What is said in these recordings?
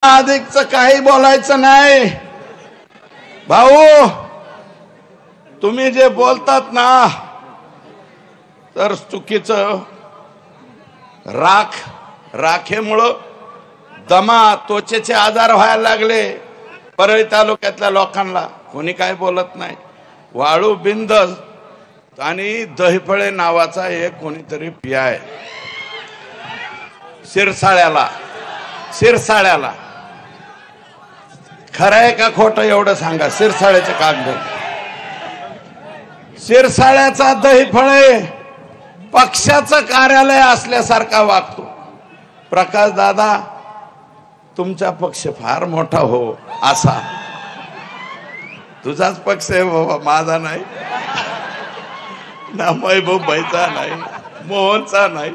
अधिकचं काही बोलायचं नाही भाऊ. तुम्ही जे बोलतात ना तर चुकीचं. राखेमुळं दमा त्वचेचे आजार व्हायला लागले परळी तालुक्यातल्या लोकांना. कोणी काय बोलत नाही. वाळू बिंद आणि दहीफळे नावाचा एक कोणीतरी पियाय शिरसाळ्याला खरं आहे का खोटं एवढं सांगा. शिरसाळ्याचे कागद शिरसाळ्याचा दहीफळे पक्षाचं कार्यालय असल्यासारखा वागतो. प्रकाश दादा तुमचा पक्ष फार मोठा हो असा. तुझाच पक्ष आहे बाबा, माझा नाही ना, महबूब भाईचा नाही, मोहनचा नाही,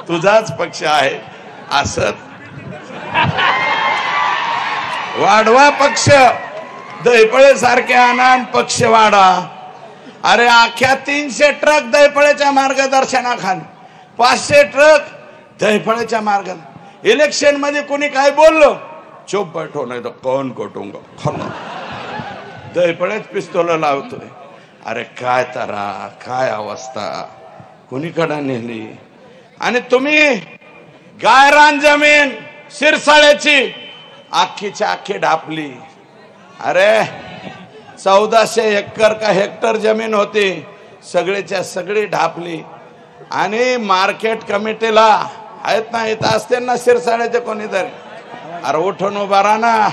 तुझाच पक्ष आहे असं. वाढवा पक्ष, दहीफळे सारखे आणा पक्ष वाढा. अरे अख्ख्या 300 ट्रक दहीफळेच्या मार्गदर्शनाखाली, 500 ट्रक दहीफळेच्या मार्ग. इलेक्शन मध्ये कोणी काय बोललो चुप बैठो नाही तो कौन कोटूंगा. खरं दहीफळेच पिस्तोल लावतोय. अरे काय तरा काय अवस्था कुणीकडे नेली. आणि तुम्ही गायरान जमीन शिरसाळ्याची आखीच्या आखी ढापली. अरे 1400 एकर का हेक्टर जमीन होती, सगळीच्या सगळी ढापली. आणि मार्केट कमिटीला आहेत ना, इथं असते ना शिरसाळ्याचे कोणीतरी. अरे उठून उभा राहा ना.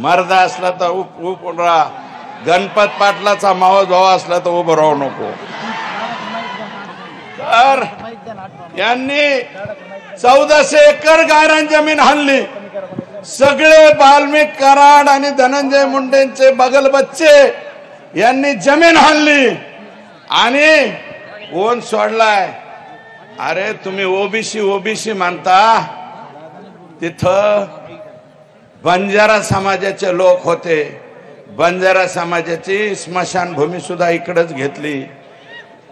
मर्द असला तर उभं राहा. गणपत पाटलाचा मावस भाऊ असला तर उभं राहू नको. तर यांनी 1400 एकर गायरान जमीन हल्ली. सगळे वाल्मिक कराड आणि धनंजय मुंडेंचे बगल बच्चे यांनी जमीन हल्ली आणि कोण सोडलाय. अरे तुम्ही ओबीसी म्हणता, तिथं बंजारा समाजाचे लोक होते. बंजारा समाजाची स्मशानभूमी सुद्धा इकडेच घेतली.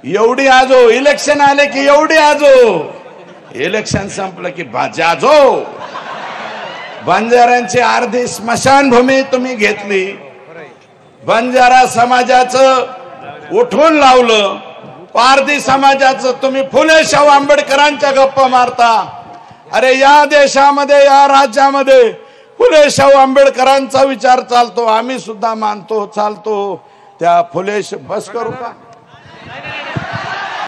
एवढी आजो इलेक्शन आले की एवढी आजो, इलेक्शन संपलं की जाजो. बंजाऱ्यांची अर्धी स्मशानभूमी तुम्ही घेतली. बंजारा समाजाचं उठवून लावलं. पारधी समाजाचं तुम्ही फुले शाहू आंबेडकरांच्या गप्पा मारता. अरे या देशामध्ये या राज्यामध्ये फुले शाहू आंबेडकरांचा विचार चालतो. आम्ही सुद्धा मानतो चालतो त्या फुले. बस करू का.